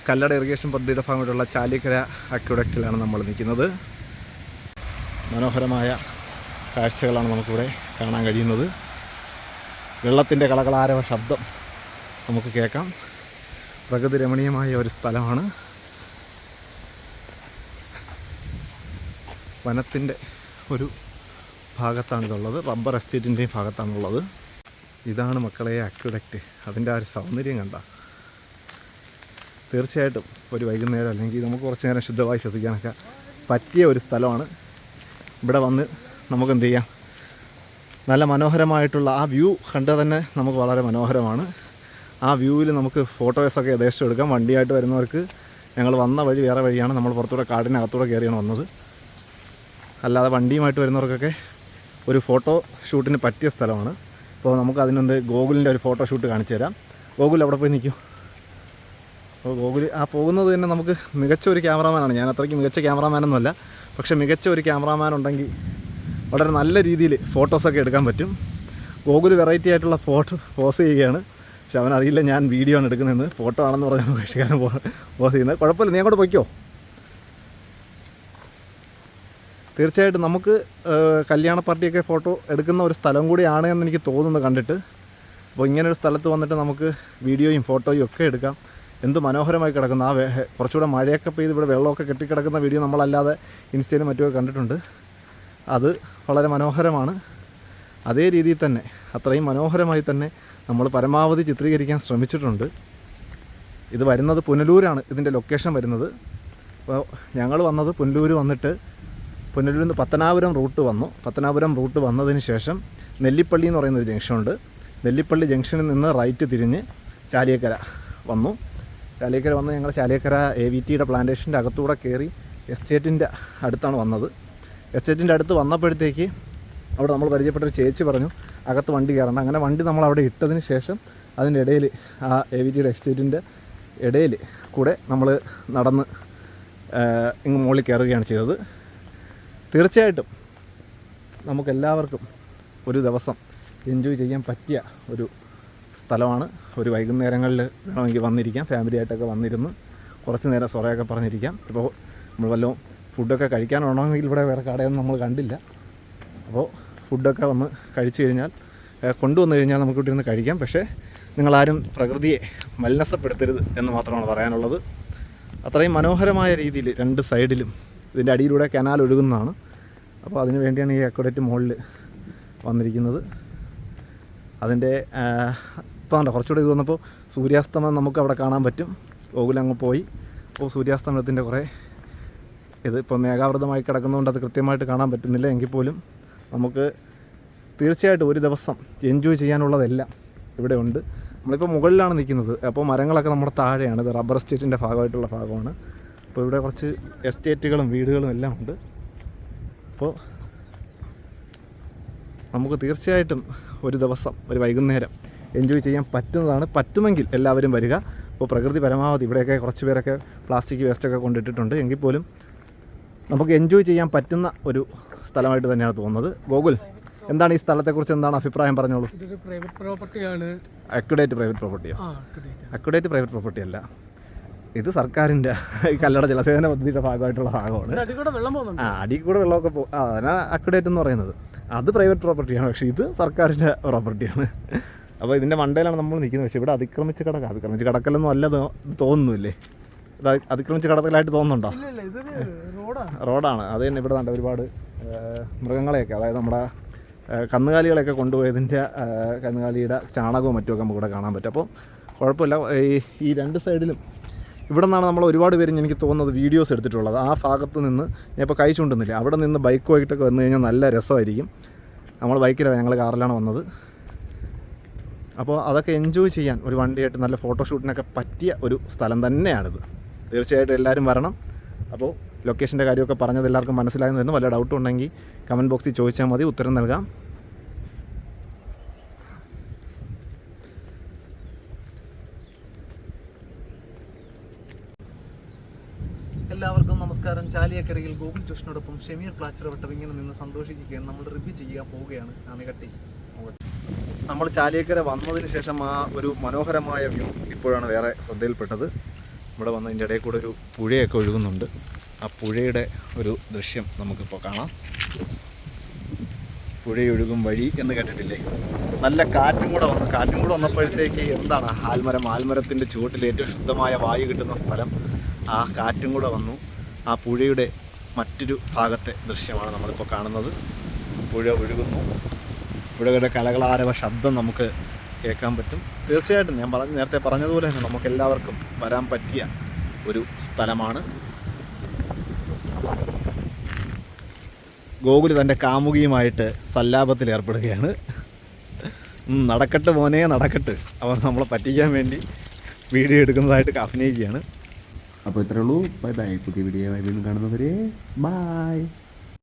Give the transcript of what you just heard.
Kallada irrigation പദ്ധതിയുടെ ഭാഗമായിട്ടുള്ള ചാലിക്കര അക്വഡക്റ്റിലാണ് നമ്മൾ നിൽക്കുന്നത്. മനോഹരമായ കാഴ്ചകളാണ് നമുക്കിവിടെ കാണാൻ കഴിയുന്നത്. വെള്ളത്തിൻ്റെ കളകളാരവ ശബ്ദം നമുക്ക് കേൾക്കാം. പ്രകൃതി രമണീയമായ ഒരു സ്ഥലമാണ്. വനത്തിൻ്റെ ഒരു ഭാഗത്താണിതുള്ളത്, റബ്ബർ എസ്റ്റേറ്റിൻ്റെയും ഭാഗത്താണുള്ളത്. ഇതാണ് മക്കളെ അക്വഡക്റ്റ്. അതിൻ്റെ ആ ഒരു സൗന്ദര്യം കണ്ട തീർച്ചയായിട്ടും ഒരു വൈകുന്നേരം അല്ലെങ്കിൽ നമുക്ക് കുറച്ച് നേരം ശുദ്ധമായി ശ്വസിക്കാനൊക്കെ പറ്റിയ ഒരു സ്ഥലമാണ്. ഇവിടെ വന്ന് നമുക്ക് എന്ത് ചെയ്യാം, നല്ല മനോഹരമായിട്ടുള്ള ആ വ്യൂ കണ്ടാൽ തന്നെ നമുക്ക് വളരെ മനോഹരമാണ്. ആ വ്യൂവിൽ നമുക്ക് ഫോട്ടോസൊക്കെ യഥേഷ്ടം എടുക്കാം. വണ്ടിയായിട്ട് വരുന്നവർക്ക് ഞങ്ങൾ വന്ന വഴി വേറെ വഴിയാണ്, നമ്മൾ പുറത്തൂടെ കാടിനകത്തൂടെ കയറിയാണ് വന്നത്. അല്ലാതെ വണ്ടിയുമായിട്ട് വരുന്നവർക്കൊക്കെ ഒരു ഫോട്ടോ ഷൂട്ടിന് പറ്റിയ സ്ഥലമാണ്. അപ്പോൾ നമുക്ക് അതിനൊന്ന് ഗോകുലിൻ്റെ ഒരു ഫോട്ടോ ഷൂട്ട് കാണിച്ചു തരാം. ഗോകുൽ അവിടെ പോയി നിൽക്കും. അപ്പോൾ ഗോകുൽ ആ പോകുന്നത് തന്നെ നമുക്ക് മികച്ച ഒരു ക്യാമറാമാനാണ്. ഞാൻ അത്രയ്ക്ക് മികച്ച ക്യാമറാമാനൊന്നുമല്ല, പക്ഷേ മികച്ച ഒരു ക്യാമറാമാൻ ഉണ്ടെങ്കിൽ വളരെ നല്ല രീതിയിൽ ഫോട്ടോസൊക്കെ എടുക്കാൻ പറ്റും. ഗോകുൽ വെറൈറ്റി ആയിട്ടുള്ള ഫോട്ടോ പോസ് ചെയ്യുകയാണ്. പക്ഷെ അവനറിയില്ല ഞാൻ വീഡിയോ ആണ് എടുക്കുന്നതെന്ന്. ഫോട്ടോ ആണെന്ന് പറഞ്ഞാൽ കൃഷിക്കാരൻ പോസ് ചെയ്യുന്നത്. കുഴപ്പമില്ല, നീ അങ്ങോട്ട് പോയിക്കോ. തീർച്ചയായിട്ടും നമുക്ക് കല്യാണ പാർട്ടിയൊക്കെ ഫോട്ടോ എടുക്കുന്ന ഒരു സ്ഥലം കൂടിയാണ് എന്ന് എനിക്ക് തോന്നുന്നു കണ്ടിട്ട്. അപ്പോൾ ഇങ്ങനൊരു സ്ഥലത്ത് വന്നിട്ട് നമുക്ക് വീഡിയോയും ഫോട്ടോയും ഒക്കെ എടുക്കാം. എന്ത് മനോഹരമായി കിടക്കുന്ന ആ കുറച്ചുകൂടെ മഴയൊക്കെ പെയ്ത് ഇവിടെ വെള്ളമൊക്കെ കെട്ടിക്കിടക്കുന്ന വീഡിയോ നമ്മളല്ലാതെ ഇൻസ്റ്റയിലും മറ്റുമൊക്കെ കണ്ടിട്ടുണ്ട്. അത് വളരെ മനോഹരമാണ്. അതേ രീതിയിൽ തന്നെ അത്രയും മനോഹരമായി തന്നെ നമ്മൾ പരമാവധി ചിത്രീകരിക്കാൻ ശ്രമിച്ചിട്ടുണ്ട്. ഇത് വരുന്നത് പുനലൂരാണ് ഇതിൻ്റെ ലൊക്കേഷൻ വരുന്നത്. അപ്പോൾ ഞങ്ങൾ വന്നത് പുനലൂർ വന്നിട്ട് പുനലൂരിൽ നിന്ന് പത്തനാപുരം റൂട്ട് വന്നു. പത്തനാപുരം റൂട്ട് വന്നതിന് ശേഷം നെല്ലിപ്പള്ളി എന്ന് പറയുന്നൊരു ജംഗ്ഷനുണ്ട്. നെല്ലിപ്പള്ളി ജംഗ്ഷനിൽ നിന്ന് റൈറ്റ് തിരിഞ്ഞ് ചാലിയക്കര വന്നു. ചാലിയക്കര വന്ന് ഞങ്ങൾ ചാലിയക്കര AVTയുടെ പ്ലാന്റേഷൻ്റെ അകത്തൂടെ കയറി എസ്റ്റേറ്റിൻ്റെ അടുത്താണ് വന്നത്. എസ്റ്റേറ്റിൻ്റെ അടുത്ത് വന്നപ്പോഴത്തേക്ക് അവിടെ നമ്മൾ പരിചയപ്പെട്ടൊരു ചേച്ചി പറഞ്ഞു അകത്ത് വണ്ടി കയറണം. അങ്ങനെ വണ്ടി നമ്മൾ അവിടെ ഇട്ടതിന് ശേഷം അതിൻ്റെ ഇടയിൽ ആ AVTയുടെ എസ്റ്റേറ്റിൻ്റെ ഇടയിൽ കൂടെ നമ്മൾ നടന്ന് ഇങ്ങ് മുകളിൽ കയറുകയാണ് ചെയ്തത്. തീർച്ചയായിട്ടും നമുക്കെല്ലാവർക്കും ഒരു ദിവസം എൻജോയ് ചെയ്യാൻ പറ്റിയ ഒരു സ്ഥലമാണ്. ഒരു വൈകുന്നേരങ്ങളിൽ വേണമെങ്കിൽ വന്നിരിക്കാം, ഫാമിലിയായിട്ടൊക്കെ വന്നിരുന്ന് കുറച്ച് നേരം സൊറയൊക്കെ പറഞ്ഞിരിക്കാം. ഇപ്പോൾ നമ്മൾ വല്ലതും ഫുഡൊക്കെ കഴിക്കാൻ വേണമെങ്കിൽ ഇവിടെ വേറെ കടയൊന്നും നമ്മൾ കണ്ടില്ല. അപ്പോൾ ഫുഡൊക്കെ വന്ന് കഴിച്ചു കഴിഞ്ഞാൽ കൊണ്ടുവന്നു കഴിഞ്ഞാൽ നമുക്ക് ഇവിടെ ഇരുന്ന് കഴിക്കാം. പക്ഷേ നിങ്ങളാരും പ്രകൃതിയെ മലിനസപ്പെടുത്തരുത് എന്ന് മാത്രമാണ് പറയാനുള്ളത്. അത്രയും മനോഹരമായ രീതിയിൽ രണ്ട് സൈഡിലും ഇതിൻ്റെ അടിയിലൂടെ കനാൽ ഒഴുകുന്നതാണ്. അപ്പോൾ അതിന് വേണ്ടിയാണ് ഈ അക്വഡക്റ്റ് മുകളിൽ വന്നിരിക്കുന്നത്. അതിൻ്റെ ഇപ്പോൾ കണ്ടോ കുറച്ചുകൂടെ ഇത് വന്നപ്പോൾ സൂര്യാസ്തമനം നമുക്ക് അവിടെ കാണാൻ പറ്റും. ഗോകുലങ്ങ് പോയി. അപ്പോൾ സൂര്യാസ്തമനത്തിൻ്റെ കുറേ ഇത് ഇപ്പോൾ മേഘാവൃതമായി കിടക്കുന്നതുകൊണ്ട് അത് കൃത്യമായിട്ട് കാണാൻ പറ്റുന്നില്ല. എങ്കിൽ പോലും നമുക്ക് തീർച്ചയായിട്ടും ഒരു ദിവസം എൻജോയ് ചെയ്യാനുള്ളതെല്ലാം ഇവിടെ ഉണ്ട്. നമ്മളിപ്പോൾ മുകളിലാണ് നിൽക്കുന്നത്. അപ്പോൾ മരങ്ങളൊക്കെ നമ്മുടെ താഴെയാണ്. ഇത് റബ്ബർ എസ്റ്റേറ്റിൻ്റെ ഭാഗമായിട്ടുള്ള ഭാഗമാണ്. അപ്പോൾ ഇവിടെ കുറച്ച് എസ്റ്റേറ്റുകളും വീടുകളും എല്ലാം ഉണ്ട്. അപ്പോൾ നമുക്ക് തീർച്ചയായിട്ടും ഒരു ദിവസം ഒരു വൈകുന്നേരം എൻജോയ് ചെയ്യാൻ പറ്റുന്നതാണ്. പറ്റുമെങ്കിൽ എല്ലാവരും വരിക. അപ്പോൾ പ്രകൃതി പരമാവധി ഇവിടെയൊക്കെ കുറച്ച് പേരൊക്കെ പ്ലാസ്റ്റിക് വേസ്റ്റൊക്കെ കൊണ്ടിട്ടിട്ടുണ്ട്. എങ്കിൽ പോലും നമുക്ക് എൻജോയ് ചെയ്യാൻ പറ്റുന്ന ഒരു സ്ഥലമായിട്ട് തന്നെയാണ് തോന്നുന്നത്. ഗോകുൽ, എന്താണ് ഈ സ്ഥലത്തെക്കുറിച്ച് എന്താണ് അഭിപ്രായം പറഞ്ഞോളൂ. ഇതൊരു പ്രൈവറ്റ് പ്രോപ്പർട്ടിയാണ്. അക്വഡേറ്റ് പ്രൈവറ്റ് പ്രോപ്പർട്ടിയോ? അക്വഡേറ്റ് പ്രൈവറ്റ് പ്രോപ്പർട്ടി അല്ല, ഇത് സർക്കാരിൻ്റെ കല്ലട ജലസേചന പദ്ധതിയുടെ ഭാഗമായിട്ടുള്ള ഭാഗമാണ്. അടിയിൽ കൂടെ വെള്ളമൊക്കെ അതിനാ അക്വഡേറ്റ് എന്ന് പറയുന്നത്. അത് പ്രൈവറ്റ് പ്രോപ്പർട്ടിയാണ്, പക്ഷേ ഇത് സർക്കാരിൻ്റെ പ്രോപ്പർട്ടിയാണ്. അപ്പോൾ ഇതിൻ്റെ മണ്ടയിലാണ് നമ്മൾ നിൽക്കുന്നത്. പക്ഷേ ഇവിടെ അതിക്രമിച്ച് കടക്കലൊന്നും അല്ല തോന്നുന്നില്ലേ? ഇത് അതിക്രമിച്ച് കടക്കലായിട്ട് തോന്നുന്നുണ്ടോ? റോഡാണ്. അത് തന്നെ. ഇവിടെ നല്ല ഒരുപാട് മൃഗങ്ങളെയൊക്കെ, അതായത് നമ്മുടെ കന്നുകാലികളെയൊക്കെ കൊണ്ടുപോയതിൻ്റെ കന്നുകാലിയുടെ ചാണകവും മറ്റുമൊക്കെ നമുക്ക് ഇവിടെ കാണാൻ പറ്റും. അപ്പോൾ കുഴപ്പമില്ല. ഈ രണ്ട് സൈഡിലും ഇവിടെ നിന്നാണ് നമ്മൾ ഒരുപാട് പേര് എനിക്ക് തോന്നുന്നത് വീഡിയോസ് എടുത്തിട്ടുള്ളത്. ആ ഭാഗത്ത് നിന്ന് ഞാൻ ഇപ്പോൾ കൈ ചൂണ്ടുന്നില്ല, അവിടെ നിന്ന് ബൈക്കുമായിട്ടൊക്കെ വന്നു കഴിഞ്ഞാൽ നല്ല രസമായിരിക്കും. നമ്മൾ ബൈക്കിലാണ്, ഞങ്ങൾ കാറിലാണ് വന്നത്. അപ്പോൾ അതൊക്കെ എൻജോയ് ചെയ്യാൻ ഒരു വണ്ടിയായിട്ട് നല്ല ഫോട്ടോഷൂട്ടിനൊക്കെ പറ്റിയ ഒരു സ്ഥലം തന്നെയാണിത്. തീർച്ചയായിട്ടും എല്ലാവരും വരണം. അപ്പോൾ ലൊക്കേഷൻ്റെ കാര്യമൊക്കെ പറഞ്ഞത് എല്ലാവർക്കും മനസ്സിലായെന്ന് വരുന്നു. വല്ല ഡൗട്ടും ഉണ്ടെങ്കിൽ കമൻറ്റ് ബോക്സിൽ ചോദിച്ചാൽ മതി, ഉത്തരം നൽകാം. എല്ലാവർക്കും നമസ്കാരം. ചാലിയക്കരയിൽ ഗോകുൽ ജോഷിനോടൊപ്പം ഷമീർ പ്ലാച്ചിറവട്ടം ഇങ്ങനെ നിന്ന് സന്തോഷിക്കുകയാണ്. നമ്മൾ റിവ്യൂ ചെയ്യാൻ പോവുകയാണ്. അണകട്ടി നമ്മൾ ചാലിയക്കര വന്നതിന് ശേഷം ആ ഒരു മനോഹരമായ വ്യൂ ഇപ്പോഴാണ് വേറെ ശ്രദ്ധയിൽപ്പെട്ടത്. ഇവിടെ വന്ന് അതിൻ്റെ ഇടയിൽ കൂടെ ഒരു പുഴയൊക്കെ ഒഴുകുന്നുണ്ട്. ആ പുഴയുടെ ഒരു ദൃശ്യം നമുക്കിപ്പോൾ കാണാം. പുഴയൊഴുകും വഴി എന്ന് കേട്ടിട്ടില്ലേ? നല്ല കാറ്റും കൂടെ വന്നപ്പോഴത്തേക്ക് എന്താണ് ആൽമരത്തിൻ്റെ ചുവട്ടിൽ ഏറ്റവും ശുദ്ധമായ വായു കിട്ടുന്ന സ്ഥലം. ആ കാറ്റും കൂടെ വന്നു. ആ പുഴയുടെ മറ്റൊരു ഭാഗത്തെ ദൃശ്യമാണ് നമ്മളിപ്പോൾ കാണുന്നത്. പുഴ ഒഴുകുന്നു. പുഴയുടെ കലകളാരവ ശബ്ദം നമുക്ക് കേൾക്കാൻ പറ്റും. തീർച്ചയായിട്ടും ഞാൻ നേരത്തെ പറഞ്ഞതുപോലെ തന്നെ നമുക്ക് എല്ലാവർക്കും വരാൻ പറ്റിയ ഒരു സ്ഥലമാണ്. ഗോകുൽ തൻ്റെ കാമുകിയുമായിട്ട് സല്ലാപത്തിൽ ഏർപ്പെടുകയാണ്. നടക്കട്ട് മോനെ നടക്കട്ട്. അവൻ നമ്മളെ പറ്റിക്കാൻ വേണ്ടി വീഡിയോ എടുക്കുന്നതായിട്ട് അഭിനയിക്കുകയാണ്. അപ്പോൾ ഇത്രയേ ഉള്ളൂ. Bye bye. പുതിയ വീഡിയോ വീണ്ടും കാണുന്നവരെ ബൈ.